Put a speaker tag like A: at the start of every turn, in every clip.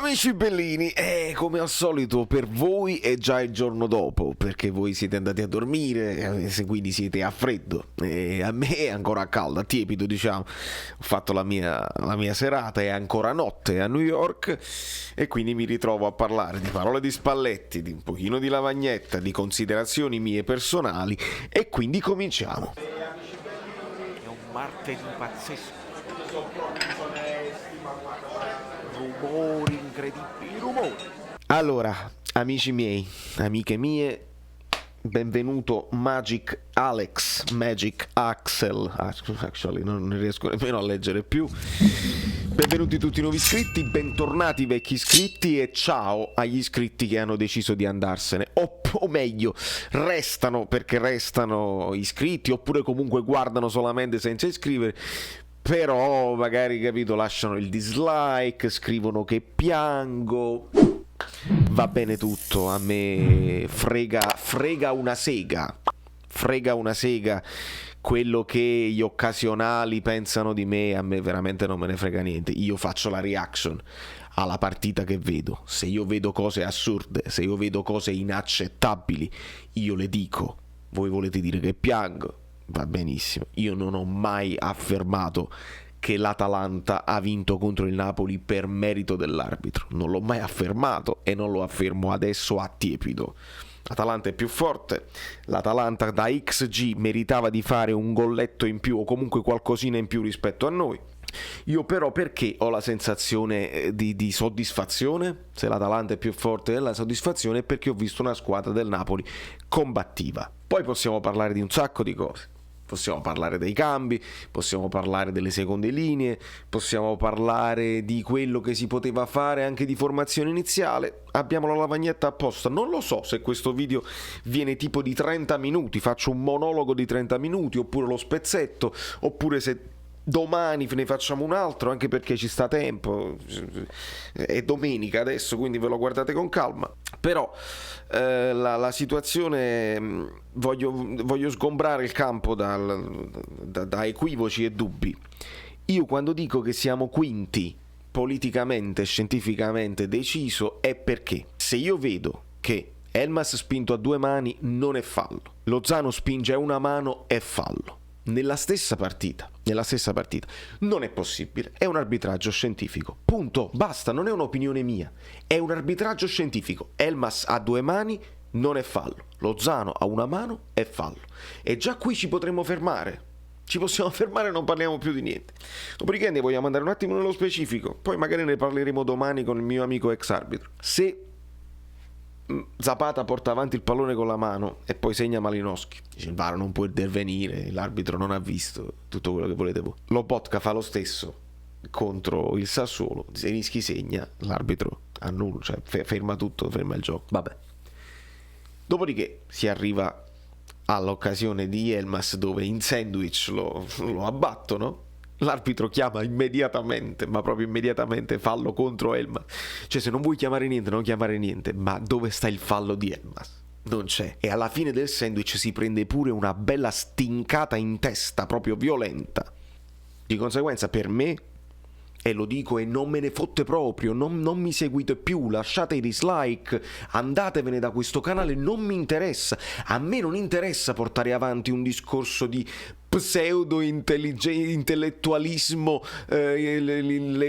A: Amici bellini, come al solito per voi è già il giorno dopo, perché voi siete andati a dormire, se quindi siete a freddo, e a me è ancora caldo, a tiepido diciamo. Ho fatto la mia serata, è ancora notte a New York e quindi mi ritrovo a parlare di parole di Spalletti, di un pochino di Lavagnetta, di considerazioni mie personali e quindi cominciamo.
B: È un martedì pazzesco. Rumori incredibili, rumori.
A: Allora, amici miei, amiche mie, benvenuto Magic Alex, Magic Axel, actually non riesco nemmeno a leggere più. Benvenuti tutti i nuovi iscritti, bentornati vecchi iscritti e ciao agli iscritti che hanno deciso di andarsene, o meglio, restano perché restano iscritti oppure comunque guardano solamente senza iscrivere. Però magari, capito, lasciano il dislike, scrivono che piango. Va bene tutto, a me frega una sega. Frega una sega quello che gli occasionali pensano di me, a me veramente non me ne frega niente. Io faccio la reaction alla partita che vedo. Se io vedo cose assurde, se io vedo cose inaccettabili, io le dico. Voi volete dire che piango? Va benissimo, io non ho mai affermato che l'Atalanta ha vinto contro il Napoli per merito dell'arbitro, non l'ho mai affermato e non lo affermo adesso a tiepido. L'Atalanta è più forte, l'Atalanta da XG meritava di fare un golletto in più o comunque qualcosina in più rispetto a noi. Io però perché ho la sensazione di soddisfazione? Se l'Atalanta è più forte della soddisfazione è perché ho visto una squadra del Napoli combattiva. Poi possiamo parlare di un sacco di cose. Possiamo parlare dei cambi, possiamo parlare delle seconde linee, possiamo parlare di quello che si poteva fare anche di formazione iniziale. Abbiamo la lavagnetta apposta. Non lo so se questo video viene tipo di 30 minuti, faccio un monologo di 30 minuti, oppure lo spezzetto, oppure se domani ne facciamo un altro, anche perché ci sta tempo, è domenica adesso, quindi ve lo guardate con calma. Però la situazione, voglio sgombrare il campo da equivoci e dubbi. Io quando dico che siamo quinti politicamente e scientificamente deciso è perché se io vedo che Elmas spinto a due mani non è fallo, Lozano spinge a una mano è fallo. Nella stessa partita non è possibile, è un arbitraggio scientifico, punto, basta, non è un'opinione mia, è un arbitraggio scientifico. Elmas ha due mani, non è fallo, Lozano ha una mano, è fallo, e già qui ci potremmo fermare, ci possiamo fermare e non parliamo più di niente. Dopodiché ne vogliamo andare un attimo nello specifico, poi magari ne parleremo domani con il mio amico ex arbitro. Se Zapata porta avanti il pallone con la mano e poi segna Malinowski, dice il VAR non può intervenire, l'arbitro non ha visto, tutto quello che volete voi. Lobotka fa lo stesso contro il Sassuolo, Zelinski segna, l'arbitro annulla, cioè ferma tutto, ferma il gioco, vabbè. Dopodiché si arriva all'occasione di Elmas dove in sandwich lo abbattono. L'arbitro chiama immediatamente, ma proprio immediatamente, fallo contro Elmas. Cioè, se non vuoi chiamare niente, non chiamare niente. Ma dove sta il fallo di Elmas? Non c'è. E alla fine del sandwich si prende pure una bella stincata in testa, proprio violenta. Di conseguenza, per me, e lo dico e non me ne fotte proprio, non mi seguite più, lasciate i dislike, andatevene da questo canale, non mi interessa. A me non interessa portare avanti un discorso di pseudo intellettualismo,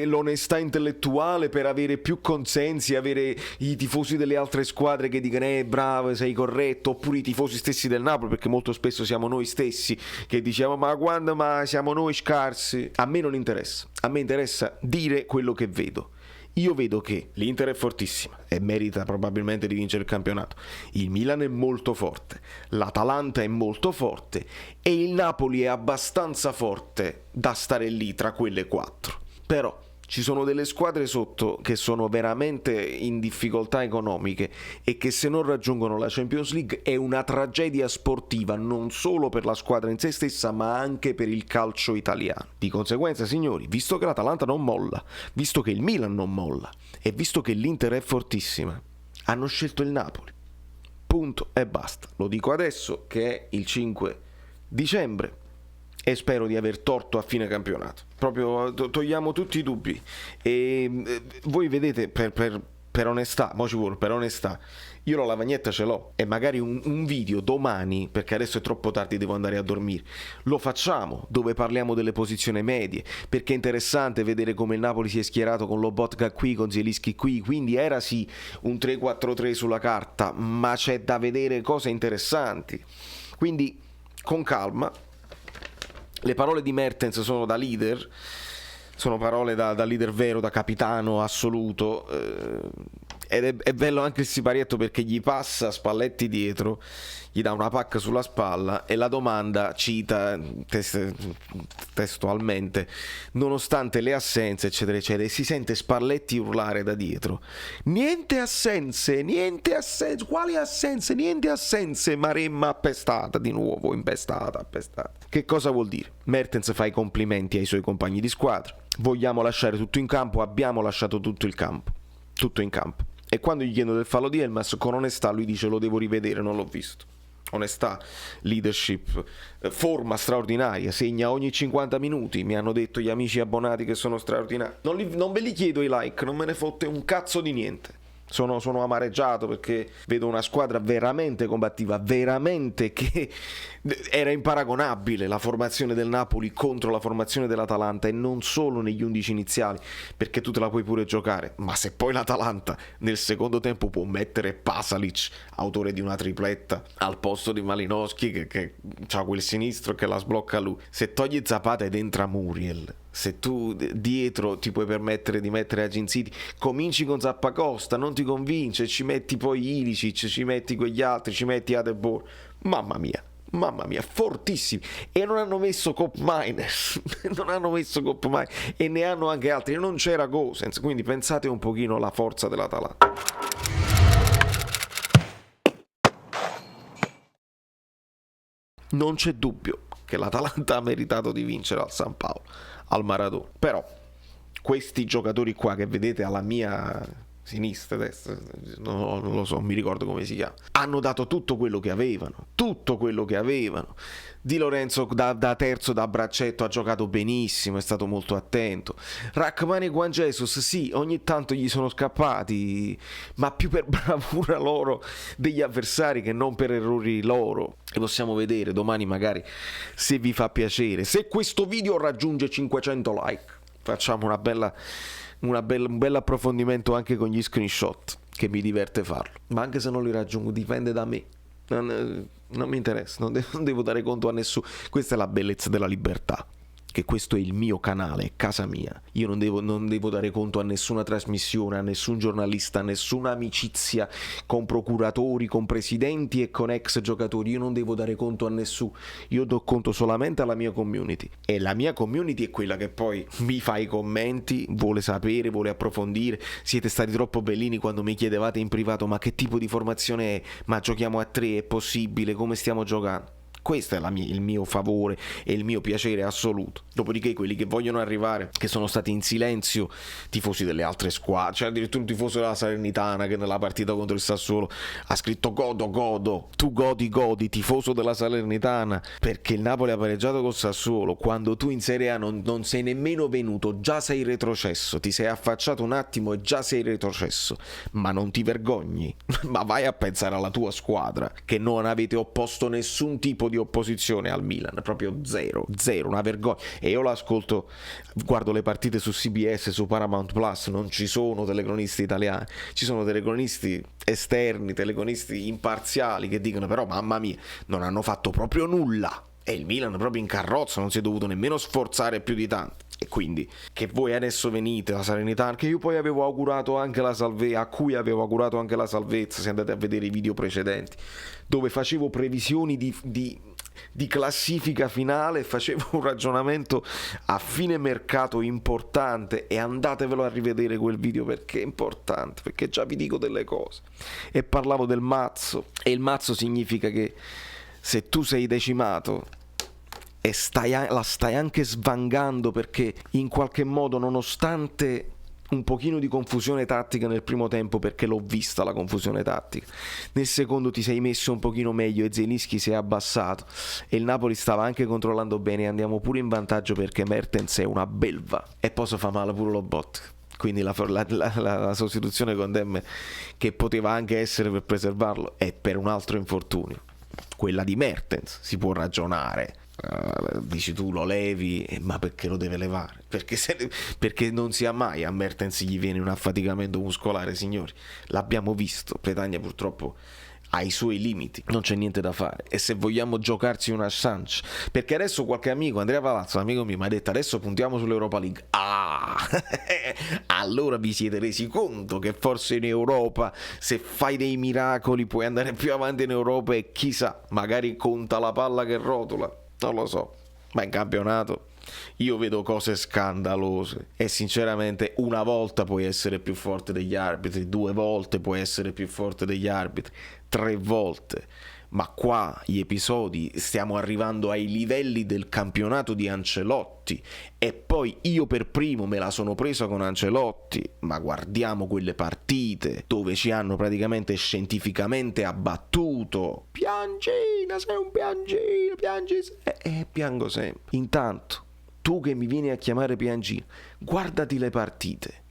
A: l'onestà intellettuale per avere più consensi, avere i tifosi delle altre squadre che dicono bravo, sei corretto, oppure i tifosi stessi del Napoli, perché molto spesso siamo noi stessi che diciamo ma siamo noi scarsi. A me non interessa, a me interessa dire quello che vedo. Io vedo che l'Inter è fortissima e merita probabilmente di vincere il campionato. Il Milan è molto forte, l'Atalanta è molto forte e il Napoli è abbastanza forte da stare lì tra quelle quattro. Però ci sono delle squadre sotto che sono veramente in difficoltà economiche e che se non raggiungono la Champions League è una tragedia sportiva non solo per la squadra in se stessa ma anche per il calcio italiano. Di conseguenza, signori, visto che l'Atalanta non molla, visto che il Milan non molla e visto che l'Inter è fortissima, hanno scelto il Napoli. Punto e basta. Lo dico adesso che è il 5 dicembre e spero di aver torto a fine campionato. Proprio togliamo tutti i dubbi. E voi vedete, per onestà, mo ci vuole, per onestà, io la lavagnetta ce l'ho e magari un video domani, perché adesso è troppo tardi, devo andare a dormire, lo facciamo dove parliamo delle posizioni medie, perché è interessante vedere come il Napoli si è schierato con Lobotka qui, con Zielinski qui, quindi era sì un 3-4-3 sulla carta, ma c'è da vedere cose interessanti. Quindi con calma. Le parole di Mertens sono da leader, sono parole da leader vero, da capitano assoluto, ed è bello anche il siparietto perché gli passa Spalletti dietro, gli dà una pacca sulla spalla e la domanda cita testualmente: nonostante le assenze eccetera eccetera, e si sente Spalletti urlare da dietro: niente assenze, quali assenze, niente assenze, Maremma appestata di nuovo, impestata. Che cosa vuol dire? Mertens fa i complimenti ai suoi compagni di squadra: vogliamo lasciare tutto in campo, abbiamo lasciato tutto in campo. E quando gli chiedono del fallo di Elmas, con onestà lui dice: lo devo rivedere, non l'ho visto. Onestà, leadership, forma straordinaria, segna ogni 50 minuti, mi hanno detto gli amici abbonati che sono straordinari. Non ve li chiedo i like, non me ne fotte un cazzo di niente. Sono amareggiato perché vedo una squadra veramente combattiva, veramente, che era imparagonabile la formazione del Napoli contro la formazione dell'Atalanta, e non solo negli 11 iniziali, perché tu te la puoi pure giocare, ma se poi l'Atalanta nel secondo tempo può mettere Pasalic, autore di una tripletta, al posto di Malinowski che ha quel sinistro che la sblocca lui, se togli Zapata ed entra Muriel, se tu dietro ti puoi permettere di mettere Agin City, cominci con Zappacosta, non ti convince, ci metti poi Ilicic, ci metti quegli altri, ci metti Adebor, mamma mia, fortissimi. E non hanno messo Cop Miners e ne hanno anche altri, non c'era Gosens, quindi pensate un pochino alla forza dell'Atalanta. Non c'è dubbio che l'Atalanta ha meritato di vincere al San Paolo, al Maradona. Però questi giocatori qua che vedete alla mia sinistra, destra, non lo so, mi ricordo come si chiama, hanno dato tutto quello che avevano. Di Lorenzo da terzo, da braccetto, ha giocato benissimo, è stato molto attento. Rachmani e Juan Jesus, sì, ogni tanto gli sono scappati, ma più per bravura loro degli avversari che non per errori loro. E possiamo vedere domani, magari, se vi fa piacere, se questo video raggiunge 500 like, facciamo un bel approfondimento anche con gli screenshot, che mi diverte farlo. Ma anche se non li raggiungo, dipende da me. Non mi interessa, non devo dare conto a nessuno. Questa è la bellezza della libertà, che questo è il mio canale, è casa mia. Io non devo dare conto a nessuna trasmissione, a nessun giornalista, a nessuna amicizia con procuratori, con presidenti e con ex giocatori. Io non devo dare conto a nessuno. Io do conto solamente alla mia community. E la mia community è quella che poi mi fa i commenti, vuole sapere, vuole approfondire. Siete stati troppo bellini quando mi chiedevate in privato: ma che tipo di formazione è? Ma giochiamo a 3, è possibile? Come stiamo giocando? Questo è il mio favore e il mio piacere assoluto. Dopodiché quelli che vogliono arrivare, che sono stati in silenzio, tifosi delle altre squadre, cioè addirittura un tifoso della Salernitana che nella partita contro il Sassuolo ha scritto godo, tu godi, tifoso della Salernitana, perché il Napoli ha pareggiato col Sassuolo, quando tu in Serie A non sei nemmeno venuto, già sei retrocesso, ti sei affacciato un attimo e già sei retrocesso, ma non ti vergogni, ma vai a pensare alla tua squadra, che non avete opposto nessun tipo di opposizione al Milan, proprio zero, una vergogna. E io l'ascolto, guardo le partite su CBS, su Paramount Plus, non ci sono telecronisti italiani, ci sono telecronisti esterni, telecronisti imparziali che dicono: però mamma mia, non hanno fatto proprio nulla, e il Milan proprio in carrozza, non si è dovuto nemmeno sforzare più di tanto. E quindi che voi adesso venite la Salernitana, che io poi avevo augurato anche la salvezza, a cui avevo augurato anche la salvezza, se andate a vedere i video precedenti, dove facevo previsioni di classifica finale, facevo un ragionamento a fine mercato importante, e andatevelo a rivedere quel video perché è importante, perché già vi dico delle cose. E parlavo del mazzo, e il mazzo significa che se tu sei decimato e la stai anche svangando, perché in qualche modo, nonostante un pochino di confusione tattica nel primo tempo, perché l'ho vista la confusione tattica. Nel secondo ti sei messo un pochino meglio e Zielinski si è abbassato e il Napoli stava anche controllando bene, andiamo pure in vantaggio perché Mertens è una belva e poi fa male pure lo bot. Quindi la sostituzione con Demme, che poteva anche essere per preservarlo, è per un altro infortunio. Quella di Mertens si può ragionare. Dici tu lo levi, ma perché lo deve levare? Perché non sia mai a Mertens gli viene un affaticamento muscolare, signori. L'abbiamo visto. Petagna purtroppo ha i suoi limiti, non c'è niente da fare. E se vogliamo giocarci una chance, perché adesso qualche amico, Andrea Palazzo, amico mio, mi ha detto adesso puntiamo sull'Europa League. Allora vi siete resi conto che forse in Europa, se fai dei miracoli, puoi andare più avanti in Europa e chissà, magari conta la palla che rotola. Non lo so, ma in campionato io vedo cose scandalose e sinceramente una volta puoi essere più forte degli arbitri, 2 volte puoi essere più forte degli arbitri, 3 volte, ma qua gli episodi, stiamo arrivando ai livelli del campionato di Ancelotti e poi io per primo me la sono presa con Ancelotti, ma guardiamo quelle partite dove ci hanno praticamente scientificamente abbattuto. Piangina, sei un piangino, piango sempre. Intanto tu che mi vieni a chiamare piangino, guardati le partite,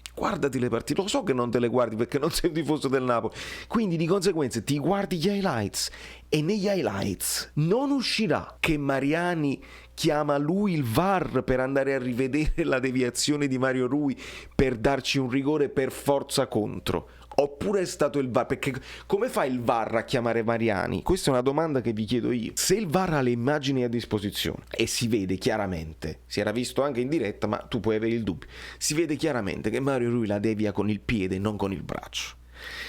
A: lo so che non te le guardi perché non sei un tifoso del Napoli, quindi di conseguenza ti guardi gli highlights e negli highlights non uscirà che Mariani chiama lui il VAR per andare a rivedere la deviazione di Mario Rui per darci un rigore per forza contro. Oppure è stato il VAR? Perché come fa il VAR a chiamare Mariani? Questa è una domanda che vi chiedo io. Se il VAR ha le immagini a disposizione e si vede chiaramente, si era visto anche in diretta, ma tu puoi avere il dubbio, si vede chiaramente che Mario Rui la devia con il piede e non con il braccio.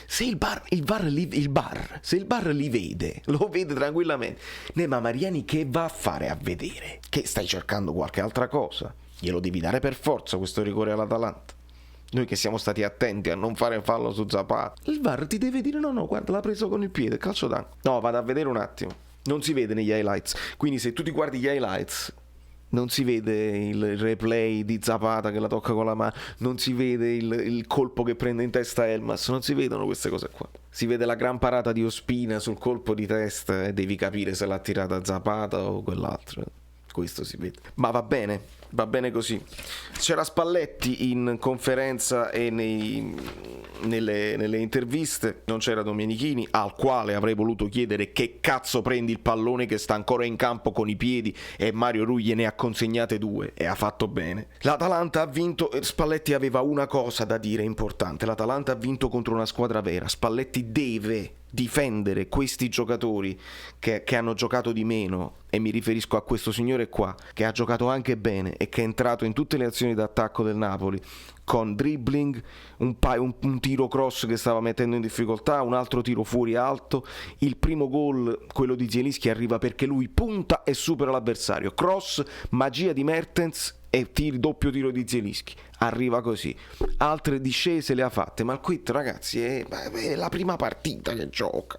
A: Se il bar li vede, lo vede tranquillamente. Ma Mariani che va a fare a vedere? Che stai cercando qualche altra cosa? Glielo devi dare per forza questo rigore all'Atalanta. Noi che siamo stati attenti a non fare fallo su Zapata. Il VAR ti deve dire no, guarda, l'ha preso con il piede, calcio d'angolo. No, vado a vedere un attimo. Non si vede negli highlights. Quindi se tu ti guardi gli highlights, non si vede il replay di Zapata che la tocca con la mano, non si vede il colpo che prende in testa Elmas, non si vedono queste cose qua. Si vede la gran parata di Ospina sul colpo di testa e devi capire se l'ha tirata Zapata o quell'altro. Questo si vede. Ma va bene così. C'era Spalletti in conferenza e nelle interviste, non c'era Domenichini, al quale avrei voluto chiedere che cazzo prendi il pallone che sta ancora in campo con i piedi, e Mario Rui gliene ha consegnate 2 e ha fatto bene. L'Atalanta ha vinto, Spalletti aveva una cosa da dire importante: l'Atalanta ha vinto contro una squadra vera. Spalletti deve difendere questi giocatori che hanno giocato di meno, e mi riferisco a questo signore qua che ha giocato anche bene e che è entrato in tutte le azioni d'attacco del Napoli con dribbling, un tiro cross che stava mettendo in difficoltà, un altro tiro fuori alto. Il primo gol, quello di Zielinski, arriva perché lui punta e supera l'avversario, cross, magia di Mertens e doppio tiro di Zielinski, arriva così. Altre discese le ha fatte, ma qui ragazzi è la prima partita che gioca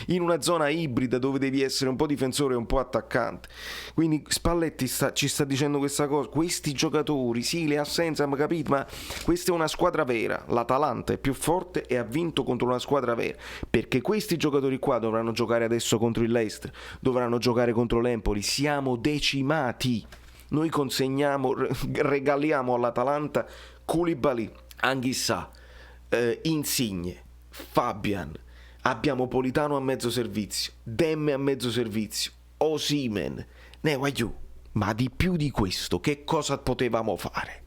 A: in una zona ibrida dove devi essere un po' difensore e un po' attaccante. Quindi Spalletti ci sta dicendo questa cosa: questi giocatori, sì, le assenze, abbiamo capito, ma questa è una squadra vera. L'Atalanta è più forte e ha vinto contro una squadra vera, perché questi giocatori qua dovranno giocare adesso contro il Leicester, dovranno giocare contro l'Empoli. Siamo decimati. Noi regaliamo all'Atalanta Koulibaly, Anghissà, Insigne, Fabian, abbiamo Politano a mezzo servizio, Demme a mezzo servizio, Osimhen, ma di più di questo che cosa potevamo fare?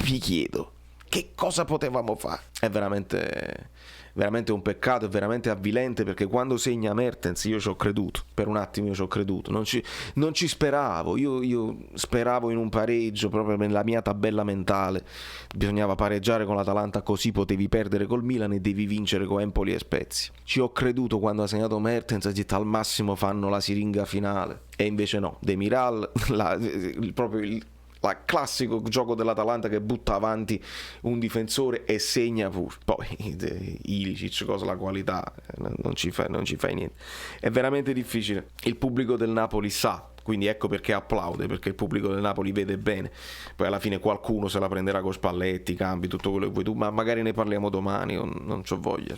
A: Vi chiedo, che cosa potevamo fare? È veramente un peccato, è veramente avvilente, perché quando segna Mertens io ci ho creduto, per un attimo io ci ho creduto, non ci speravo, io speravo in un pareggio proprio nella mia tabella mentale. Bisognava pareggiare con l'Atalanta, così potevi perdere col Milan e devi vincere con Empoli e Spezia. Ci ho creduto quando ha segnato Mertens, ha detto al massimo fanno la siringa finale, e invece no, Demiral, il classico gioco dell'Atalanta che butta avanti un difensore e segna pure. Poi Ilicic, cosa, la qualità, non ci fai niente. È veramente difficile. Il pubblico del Napoli sa quindi ecco perché applaude, perché il pubblico del Napoli vede bene. Poi alla fine qualcuno se la prenderà con Spalletti, cambi tutto quello che vuoi tu, ma magari ne parliamo domani, non c'ho voglia,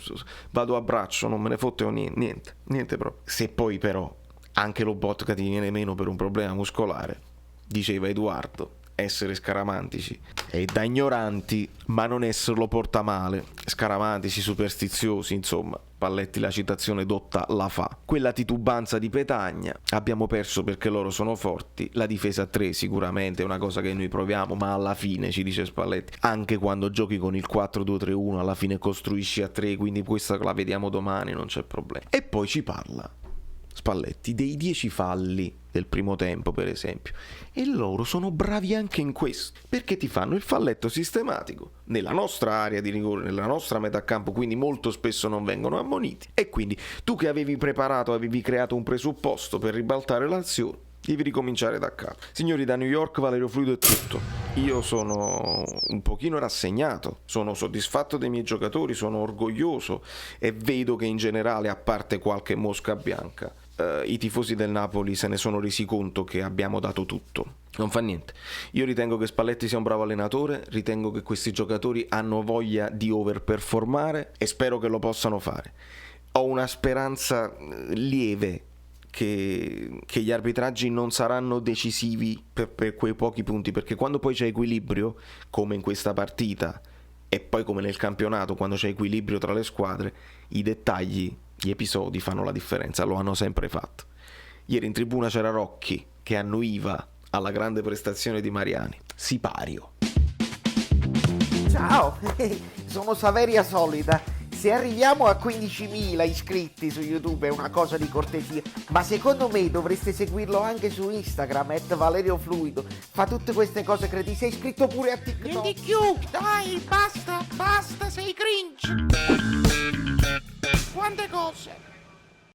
A: vado a braccio, non me ne fotte niente proprio. Se poi però anche lo Botka ti viene meno per un problema muscolare, diceva Edoardo, essere scaramantici è da ignoranti, ma non esserlo porta male. Scaramantici, superstiziosi, insomma, Spalletti la citazione dotta la fa. Quella titubanza di Petagna, abbiamo perso perché loro sono forti, la difesa a 3 sicuramente è una cosa che noi proviamo, ma alla fine, ci dice Spalletti, anche quando giochi con il 4-2-3-1 alla fine costruisci a 3, quindi questa la vediamo domani, non c'è problema. E poi ci parla Spalletti dei 10 falli del primo tempo, per esempio, e loro sono bravi anche in questo, perché ti fanno il falletto sistematico nella nostra area di rigore, nella nostra metà campo, quindi molto spesso non vengono ammoniti, e quindi tu che avevi preparato, avevi creato un presupposto per ribaltare l'azione, devi ricominciare da capo. Signori, da New York Valerio Fluido è tutto. Io sono un pochino rassegnato, sono soddisfatto dei miei giocatori, sono orgoglioso e vedo che in generale, a parte qualche mosca bianca, i tifosi del Napoli se ne sono resi conto che abbiamo dato tutto. Non fa niente. Io ritengo che Spalletti sia un bravo allenatore, ritengo che questi giocatori hanno voglia di overperformare e spero che lo possano fare. Ho una speranza lieve che gli arbitraggi non saranno decisivi per quei pochi punti, perché quando poi c'è equilibrio, come in questa partita e poi come nel campionato, quando c'è equilibrio tra le squadre, i dettagli, gli episodi fanno la differenza, lo hanno sempre fatto. Ieri in tribuna c'era Rocchi che annuiva alla grande prestazione di Mariani. Sipario.
C: Ciao, sono Saveria Solida. Se arriviamo a 15.000 iscritti su YouTube è una cosa di cortesia, ma secondo me dovreste seguirlo anche su Instagram, @ValerioFluido. Fa tutte queste cose credi. Sei iscritto pure a TikTok.
D: Prendi più, dai, basta, sei cringe. Quante cose.